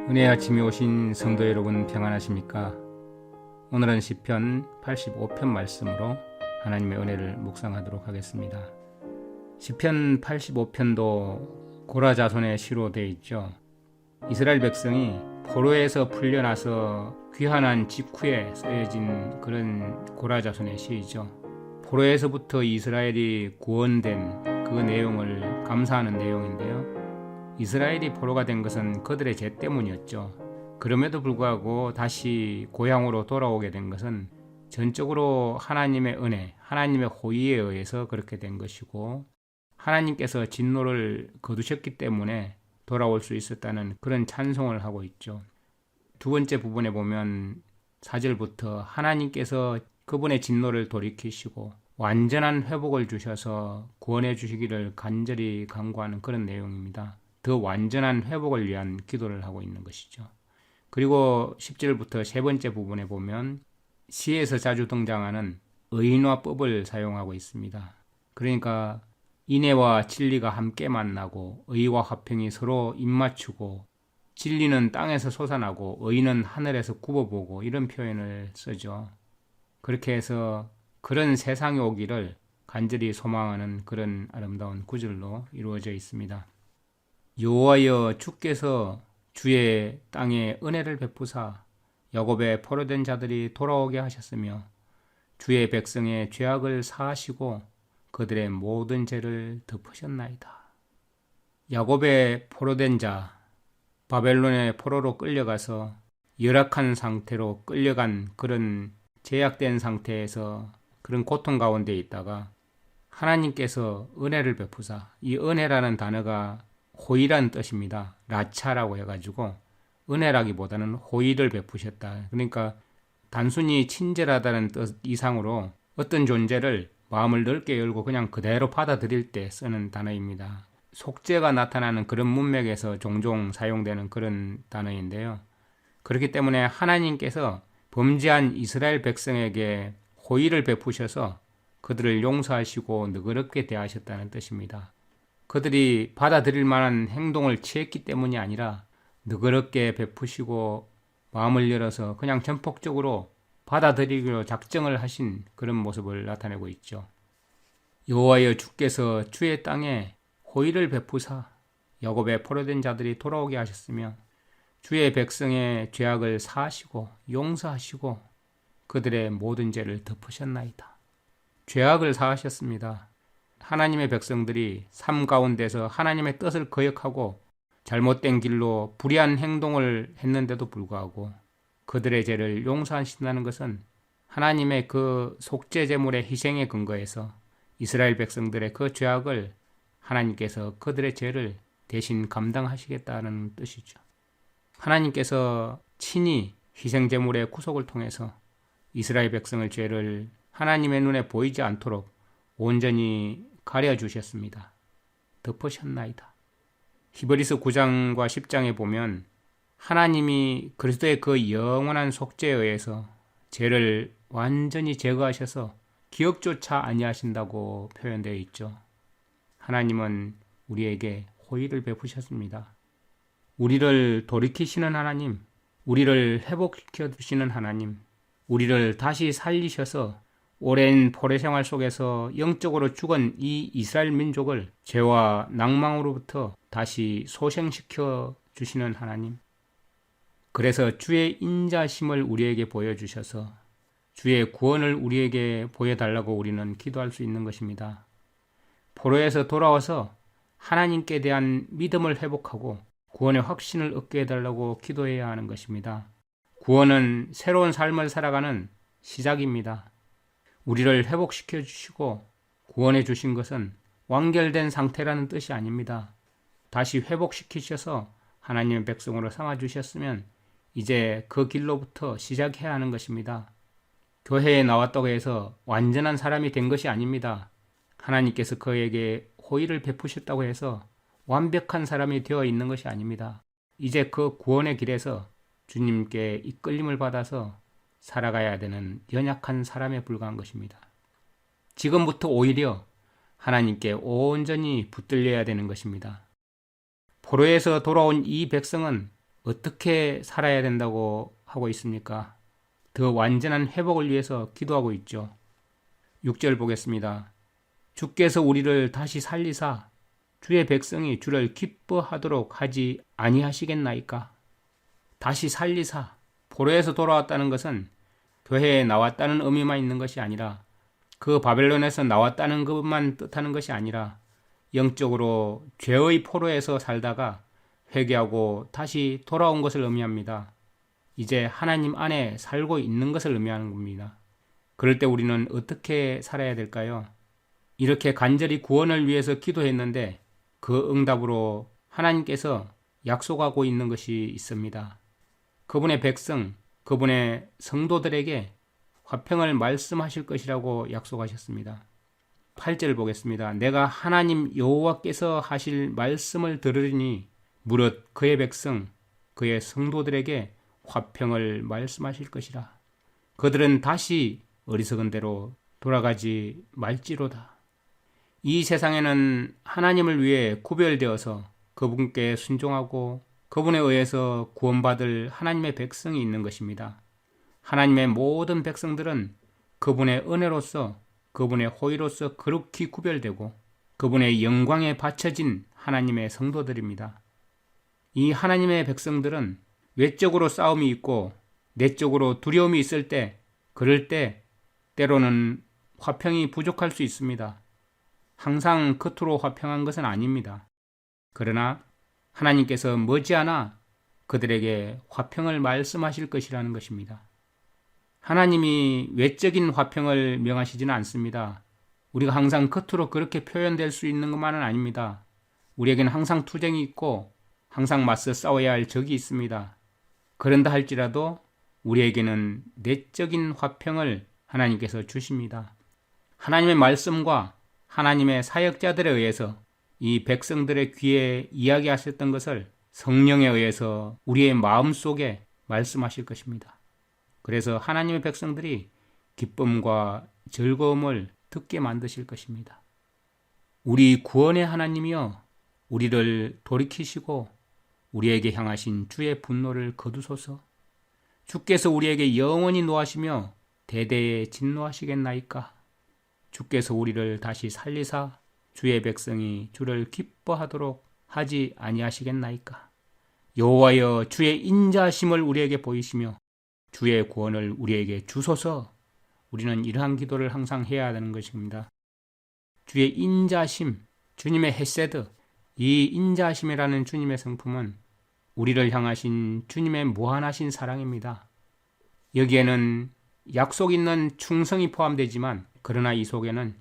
은혜의 아침에 오신 성도 여러분 평안하십니까? 오늘은 시편 85편 말씀으로 하나님의 은혜를 묵상하도록 하겠습니다. 시편 85편도 고라 자손의 시로 되어 있죠. 이스라엘 백성이 포로에서 풀려나서 귀환한 직후에 쓰여진 그런 고라 자손의 시이죠. 포로에서부터 이스라엘이 구원된 그 내용을 감사하는 내용인데요. 이스라엘이 포로가 된 것은 그들의 죄 때문이었죠. 그럼에도 불구하고 다시 고향으로 돌아오게 된 것은 전적으로 하나님의 은혜, 하나님의 호의에 의해서 그렇게 된 것이고, 하나님께서 진노를 거두셨기 때문에 돌아올 수 있었다는 그런 찬송을 하고 있죠. 두 번째 부분에 보면 4절부터 하나님께서 그분의 진노를 돌이키시고 완전한 회복을 주셔서 구원해 주시기를 간절히 간구하는 그런 내용입니다. 더 완전한 회복을 위한 기도를 하고 있는 것이죠. 그리고 10절부터 세 번째 부분에 보면 시에서 자주 등장하는 의인화법을 사용하고 있습니다. 그러니까 인애와 진리가 함께 만나고 의와 화평이 서로 입맞추고 진리는 땅에서 솟아나고 의는 하늘에서 굽어보고 이런 표현을 쓰죠. 그렇게 해서 그런 세상이 오기를 간절히 소망하는 그런 아름다운 구절로 이루어져 있습니다. 여호와여, 주께서 주의 땅에 은혜를 베푸사 야곱의 포로된 자들이 돌아오게 하셨으며 주의 백성의 죄악을 사하시고 그들의 모든 죄를 덮으셨나이다. 야곱의 포로된 자, 바벨론의 포로로 끌려가서 열악한 상태로 끌려간 그런 제약된 상태에서 그런 고통 가운데 있다가 하나님께서 은혜를 베푸사, 이 은혜라는 단어가 호의라는 뜻입니다. 라차라고 해가지고 은혜라기보다는 호의를 베푸셨다. 그러니까 단순히 친절하다는 뜻 이상으로 어떤 존재를 마음을 넓게 열고 그냥 그대로 받아들일 때 쓰는 단어입니다. 속죄가 나타나는 그런 문맥에서 종종 사용되는 그런 단어인데요. 그렇기 때문에 하나님께서 범죄한 이스라엘 백성에게 호의를 베푸셔서 그들을 용서하시고 너그럽게 대하셨다는 뜻입니다. 그들이 받아들일 만한 행동을 취했기 때문이 아니라 너그럽게 베푸시고 마음을 열어서 그냥 전폭적으로 받아들이기로 작정을 하신 그런 모습을 나타내고 있죠. 여호와여, 주께서 주의 땅에 호의를 베푸사 야곱의 포로된 자들이 돌아오게 하셨으며 주의 백성의 죄악을 사하시고 용서하시고 그들의 모든 죄를 덮으셨나이다. 죄악을 사하셨습니다. 하나님의 백성들이 삶 가운데서 하나님의 뜻을 거역하고 잘못된 길로 불의한 행동을 했는데도 불구하고 그들의 죄를 용서하신다는 것은 하나님의 그 속죄 제물의 희생에 근거해서 이스라엘 백성들의 그 죄악을 하나님께서 그들의 죄를 대신 감당하시겠다는 뜻이죠. 하나님께서 친히 희생 제물의 구속을 통해서 이스라엘 백성의 죄를 하나님의 눈에 보이지 않도록 온전히 가려주셨습니다. 덮으셨나이다. 히브리서 9장과 10장에 보면 하나님이 그리스도의 그 영원한 속죄에 의해서 죄를 완전히 제거하셔서 기억조차 아니하신다고 표현되어 있죠. 하나님은 우리에게 호의를 베푸셨습니다. 우리를 돌이키시는 하나님, 우리를 회복시켜 주시는 하나님, 우리를 다시 살리셔서 오랜 포로 생활 속에서 영적으로 죽은 이 이스라엘 민족을 죄와 낭망으로부터 다시 소생시켜 주시는 하나님. 그래서 주의 인자심을 우리에게 보여주셔서 주의 구원을 우리에게 보여달라고 우리는 기도할 수 있는 것입니다. 포로에서 돌아와서 하나님께 대한 믿음을 회복하고 구원의 확신을 얻게 해달라고 기도해야 하는 것입니다. 구원은 새로운 삶을 살아가는 시작입니다. 우리를 회복시켜 주시고 구원해 주신 것은 완결된 상태라는 뜻이 아닙니다. 다시 회복시키셔서 하나님의 백성으로 삼아 주셨으면 이제 그 길로부터 시작해야 하는 것입니다. 교회에 나왔다고 해서 완전한 사람이 된 것이 아닙니다. 하나님께서 그에게 호의를 베푸셨다고 해서 완벽한 사람이 되어 있는 것이 아닙니다. 이제 그 구원의 길에서 주님께 이끌림을 받아서 살아가야 되는 연약한 사람에 불과한 것입니다. 지금부터 오히려 하나님께 온전히 붙들려야 되는 것입니다. 포로에서 돌아온 이 백성은 어떻게 살아야 된다고 하고 있습니까? 더 완전한 회복을 위해서 기도하고 있죠. 6절 보겠습니다. 주께서 우리를 다시 살리사 주의 백성이 주를 기뻐하도록 하지 아니하시겠나이까? 다시 살리사, 포로에서 돌아왔다는 것은 교회에 나왔다는 의미만 있는 것이 아니라 그 바벨론에서 나왔다는 것만 뜻하는 것이 아니라 영적으로 죄의 포로에서 살다가 회개하고 다시 돌아온 것을 의미합니다. 이제 하나님 안에 살고 있는 것을 의미하는 겁니다. 그럴 때 우리는 어떻게 살아야 될까요? 이렇게 간절히 구원을 위해서 기도했는데 그 응답으로 하나님께서 약속하고 있는 것이 있습니다. 그분의 백성, 그분의 성도들에게 화평을 말씀하실 것이라고 약속하셨습니다. 8절 보겠습니다. 내가 하나님 여호와께서 하실 말씀을 들으리니 무릇 그의 백성, 그의 성도들에게 화평을 말씀하실 것이라. 그들은 다시 어리석은 대로 돌아가지 말지로다. 이 세상에는 하나님을 위해 구별되어서 그분께 순종하고 그분에 의해서 구원받을 하나님의 백성이 있는 것입니다. 하나님의 모든 백성들은 그분의 은혜로서 그분의 호의로서 거룩히 구별되고 그분의 영광에 바쳐진 하나님의 성도들입니다. 이 하나님의 백성들은 외적으로 싸움이 있고 내적으로 두려움이 있을 때, 그럴 때 때로는 화평이 부족할 수 있습니다. 항상 겉으로 화평한 것은 아닙니다. 그러나 하나님께서 머지않아 그들에게 화평을 말씀하실 것이라는 것입니다. 하나님이 외적인 화평을 명하시지는 않습니다. 우리가 항상 겉으로 그렇게 표현될 수 있는 것만은 아닙니다. 우리에게는 항상 투쟁이 있고 항상 맞서 싸워야 할 적이 있습니다. 그런다 할지라도 우리에게는 내적인 화평을 하나님께서 주십니다. 하나님의 말씀과 하나님의 사역자들에 의해서 이 백성들의 귀에 이야기하셨던 것을 성령에 의해서 우리의 마음속에 말씀하실 것입니다. 그래서 하나님의 백성들이 기쁨과 즐거움을 듣게 만드실 것입니다. 우리 구원의 하나님이여 우리를 돌이키시고 우리에게 향하신 주의 분노를 거두소서. 주께서 우리에게 영원히 노하시며 대대에 진노하시겠나이까? 주께서 우리를 다시 살리사 주의 백성이 주를 기뻐하도록 하지 아니하시겠나이까? 여호와여 주의 인자하심을 우리에게 보이시며 주의 구원을 우리에게 주소서. 우리는 이러한 기도를 항상 해야 하는 것입니다. 주의 인자하심, 주님의 헤세드, 이 인자하심이라는 주님의 성품은 우리를 향하신 주님의 무한하신 사랑입니다. 여기에는 약속 있는 충성이 포함되지만 그러나 이 속에는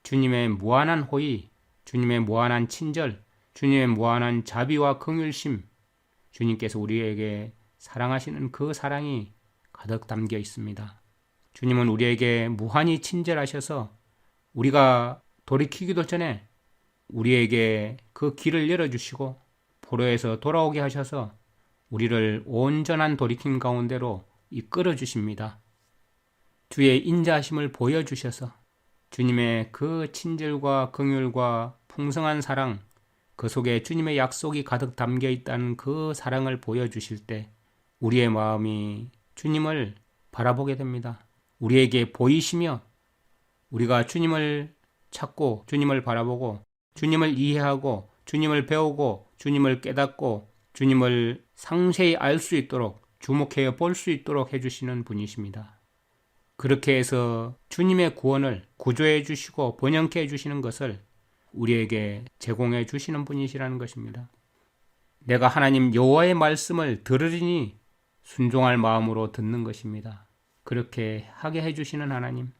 주님의 무한한 호의, 주님의 무한한 친절, 주님의 무한한 자비와 긍휼심, 주님께서 우리에게 사랑하시는 그 사랑이 가득 담겨 있습니다. 주님은 우리에게 무한히 친절하셔서 우리가 돌이키기도 전에 우리에게 그 길을 열어주시고 포로에서 돌아오게 하셔서 우리를 온전한 돌이킴 가운데로 이끌어 주십니다. 주의 인자하심을 보여주셔서 주님의 그 친절과 긍휼과 풍성한 사랑, 그 속에 주님의 약속이 가득 담겨 있다는 그 사랑을 보여주실 때 우리의 마음이 주님을 바라보게 됩니다. 우리에게 보이시며 우리가 주님을 찾고 주님을 바라보고 주님을 이해하고 주님을 배우고 주님을 깨닫고 주님을 상세히 알 수 있도록 주목해 볼 수 있도록 해주시는 분이십니다. 그렇게 해서 주님의 구원을 구조해 주시고 번영케 해주시는 것을 우리에게 제공해 주시는 분이시라는 것입니다. 내가 하나님 여호와의 말씀을 들으리니 순종할 마음으로 듣는 것입니다. 그렇게 하게 해주시는 하나님,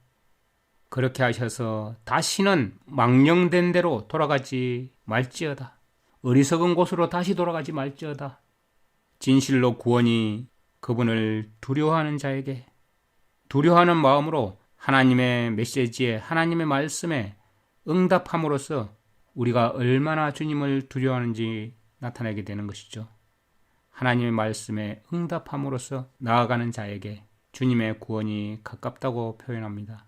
그렇게 하셔서 다시는 망령된 대로 돌아가지 말지어다. 어리석은 곳으로 다시 돌아가지 말지어다. 진실로 구원이 그분을 두려워하는 자에게 두려워하는 마음으로 하나님의 메시지에 하나님의 말씀에 응답함으로써 우리가 얼마나 주님을 두려워하는지 나타내게 되는 것이죠. 하나님의 말씀에 응답함으로써 나아가는 자에게 주님의 구원이 가깝다고 표현합니다.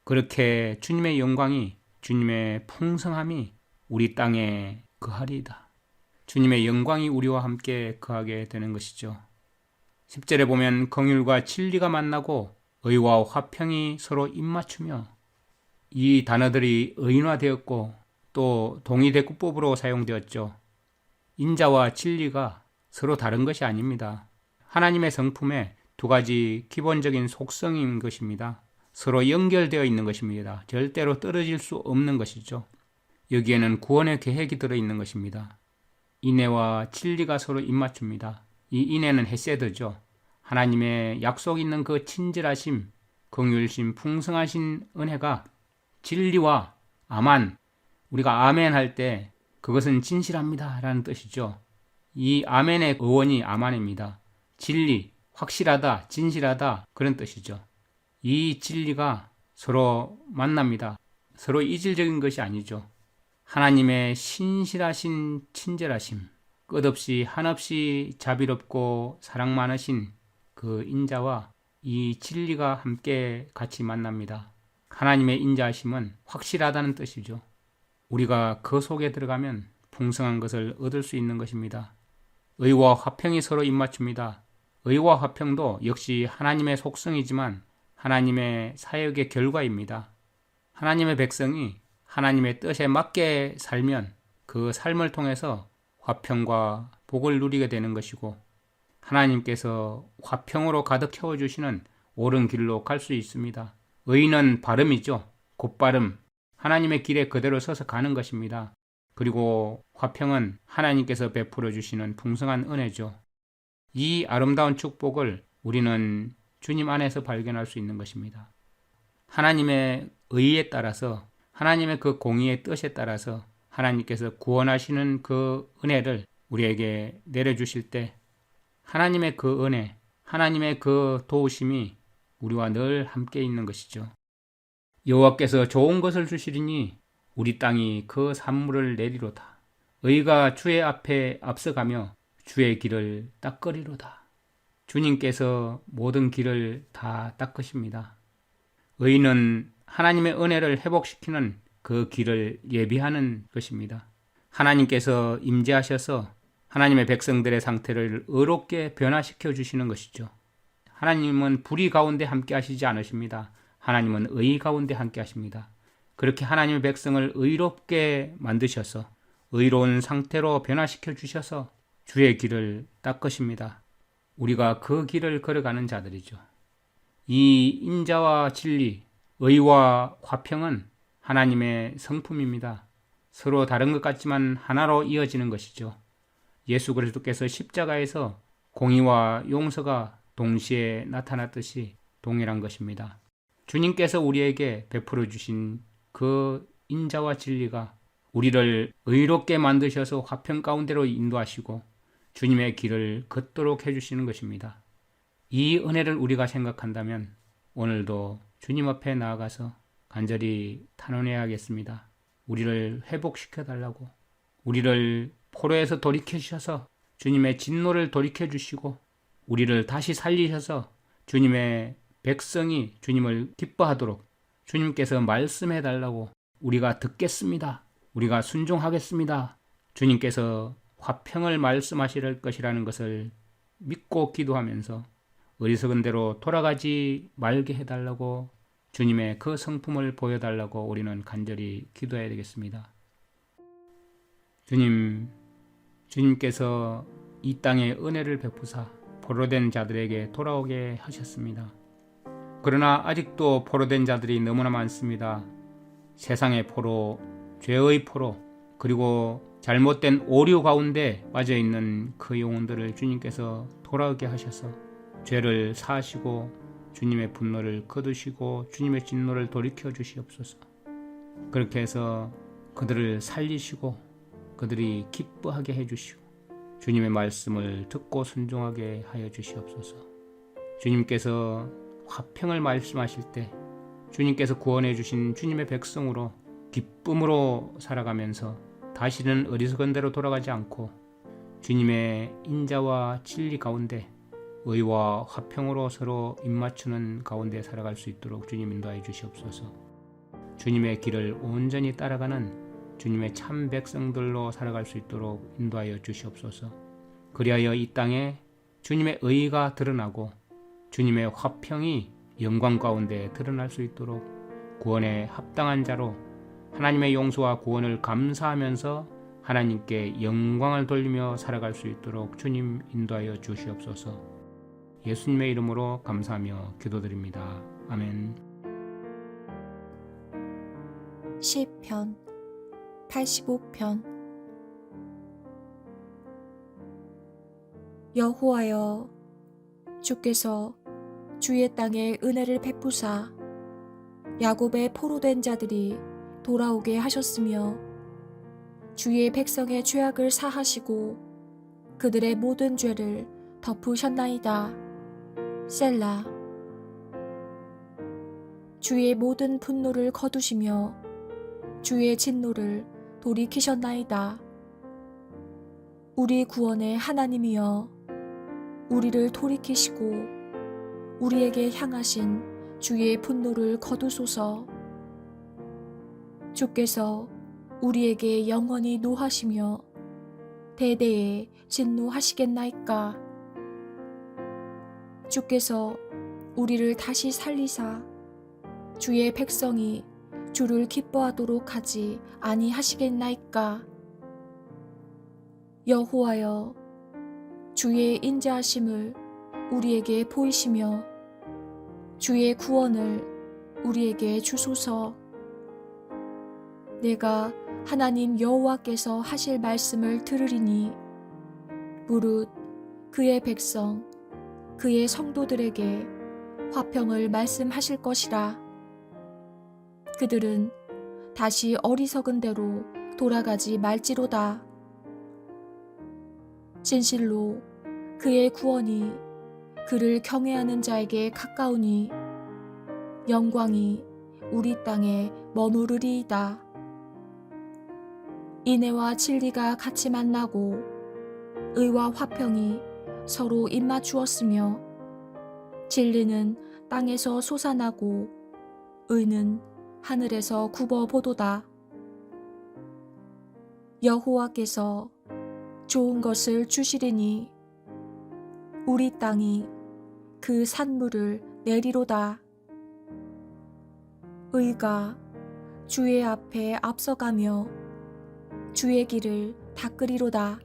그렇게 주님의 영광이, 주님의 풍성함이 우리 땅에 거하리이다. 주님의 영광이 우리와 함께 거하게 되는 것이죠. 10절에 보면 긍휼과 진리가 만나고 의와 화평이 서로 입맞추며, 이 단어들이 의인화되었고 또 동의대구법으로 사용되었죠. 인자와 진리가 서로 다른 것이 아닙니다. 하나님의 성품의 두 가지 기본적인 속성인 것입니다. 서로 연결되어 있는 것입니다. 절대로 떨어질 수 없는 것이죠. 여기에는 구원의 계획이 들어있는 것입니다. 인애와 진리가 서로 입맞춥니다. 이 인애는 헤세드죠. 하나님의 약속 있는 그 친절하심, 긍휼심, 풍성하신 은혜가 진리와 아만, 우리가 아멘 할 때 그것은 진실합니다 라는 뜻이죠. 이 아멘의 어원이 아만입니다. 진리, 확실하다, 진실하다 그런 뜻이죠. 이 진리가 서로 만납니다. 서로 이질적인 것이 아니죠. 하나님의 신실하신 친절하심, 끝없이 한없이 자비롭고 사랑 많으신 그 인자와 이 진리가 함께 같이 만납니다. 하나님의 인자하심은 확실하다는 뜻이죠. 우리가 그 속에 들어가면 풍성한 것을 얻을 수 있는 것입니다. 의와 화평이 서로 입맞춥니다. 의와 화평도 역시 하나님의 속성이지만 하나님의 사역의 결과입니다. 하나님의 백성이 하나님의 뜻에 맞게 살면 그 삶을 통해서 화평과 복을 누리게 되는 것이고, 하나님께서 화평으로 가득 채워주시는 옳은 길로 갈 수 있습니다. 의는 발음이죠. 곧발음, 하나님의 길에 그대로 서서 가는 것입니다. 그리고 화평은 하나님께서 베풀어 주시는 풍성한 은혜죠. 이 아름다운 축복을 우리는 주님 안에서 발견할 수 있는 것입니다. 하나님의 의에 따라서, 하나님의 그 공의의 뜻에 따라서 하나님께서 구원하시는 그 은혜를 우리에게 내려주실 때 하나님의 그 은혜, 하나님의 그 도우심이 우리와 늘 함께 있는 것이죠. 여호와께서 좋은 것을 주시리니 우리 땅이 그 산물을 내리로다. 의가 주의 앞에 앞서가며 주의 길을 닦으리로다. 주님께서 모든 길을 다 닦으십니다. 의는 하나님의 은혜를 회복시키는 그 길을 예비하는 것입니다. 하나님께서 임재하셔서 하나님의 백성들의 상태를 의롭게 변화시켜 주시는 것이죠. 하나님은 불의 가운데 함께 하시지 않으십니다. 하나님은 의 가운데 함께 하십니다. 그렇게 하나님의 백성을 의롭게 만드셔서 의로운 상태로 변화시켜 주셔서 주의 길을 닦으십니다. 우리가 그 길을 걸어가는 자들이죠. 이 인자와 진리, 의와 화평은 하나님의 성품입니다. 서로 다른 것 같지만 하나로 이어지는 것이죠. 예수 그리스도께서 십자가에서 공의와 용서가 동시에 나타났듯이 동일한 것입니다. 주님께서 우리에게 베풀어 주신 그 인자와 진리가 우리를 의롭게 만드셔서 화평 가운데로 인도하시고 주님의 길을 걷도록 해주시는 것입니다. 이 은혜를 우리가 생각한다면 오늘도 주님 앞에 나아가서 간절히 탄원해야겠습니다. 우리를 회복시켜 달라고, 우리를 포로에서 돌이켜 주셔서 주님의 진노를 돌이켜 주시고 우리를 다시 살리셔서 주님의 백성이 주님을 기뻐하도록 주님께서 말씀해 달라고, 우리가 듣겠습니다, 우리가 순종하겠습니다, 주님께서 화평을 말씀하실 것이라는 것을 믿고 기도하면서 어리석은 대로 돌아가지 말게 해달라고, 주님의 그 성품을 보여달라고 우리는 간절히 기도해야 되겠습니다. 주님께서 이 땅에 은혜를 베푸사 포로된 자들에게 돌아오게 하셨습니다. 그러나 아직도 포로된 자들이 너무나 많습니다. 세상의 포로, 죄의 포로, 그리고 잘못된 오류 가운데 빠져있는 그 영혼들을 주님께서 돌아오게 하셔서 죄를 사하시고 주님의 분노를 거두시고 주님의 진노를 돌이켜 주시옵소서. 그렇게 해서 그들을 살리시고 그들이 기뻐하게 해주시고 주님의 말씀을 듣고 순종하게 하여 주시옵소서. 주님께서 화평을 말씀하실 때 주님께서 구원해 주신 주님의 백성으로 기쁨으로 살아가면서 다시는 어리석은 대로 돌아가지 않고 주님의 인자와 진리 가운데 의와 화평으로 서로 입맞추는 가운데 살아갈 수 있도록 주님 인도하여 주시옵소서. 주님의 길을 온전히 따라가는 주님의 참 백성들로 살아갈 수 있도록 인도하여 주시옵소서. 그리하여 이 땅에 주님의 의가 드러나고 주님의 화평이 영광 가운데 드러날 수 있도록 구원에 합당한 자로 하나님의 용서와 구원을 감사하면서 하나님께 영광을 돌리며 살아갈 수 있도록 주님 인도하여 주시옵소서. 예수님의 이름으로 감사하며 기도드립니다. 아멘. 시편 85편. 여호와여, 주께서 주의 땅에 은혜를 베푸사 야곱의 포로된 자들이 돌아오게 하셨으며 주의 백성의 죄악을 사하시고 그들의 모든 죄를 덮으셨나이다. 셀라. 주의 모든 분노를 거두시며 주의 진노를 돌이키셨나이다. 우리 구원의 하나님이여, 우리를 돌이키시고 우리에게 향하신 주의 분노를 거두소서. 주께서 우리에게 영원히 노하시며 대대에 진노하시겠나이까. 주께서 우리를 다시 살리사 주의 백성이 주를 기뻐하도록 하지 아니하시겠나이까. 여호와여, 주의 인자하심을 우리에게 보이시며 주의 구원을 우리에게 주소서. 내가 하나님 여호와께서 하실 말씀을 들으리니 무릇 그의 백성 그의 성도들에게 화평을 말씀하실 것이라. 그들은 다시 어리석은 대로 돌아가지 말지로다. 진실로 그의 구원이 그를 경외하는 자에게 가까우니 영광이 우리 땅에 머무르리이다. 인애와 진리가 같이 만나고 의와 화평이 서로 입맞추었으며 진리는 땅에서 솟아나고 의는 하늘에서 굽어보도다. 여호와께서 좋은 것을 주시리니 우리 땅이 그 산물을 내리로다. 의가 주의 앞에 앞서가며 주의 길을 닦으리로다.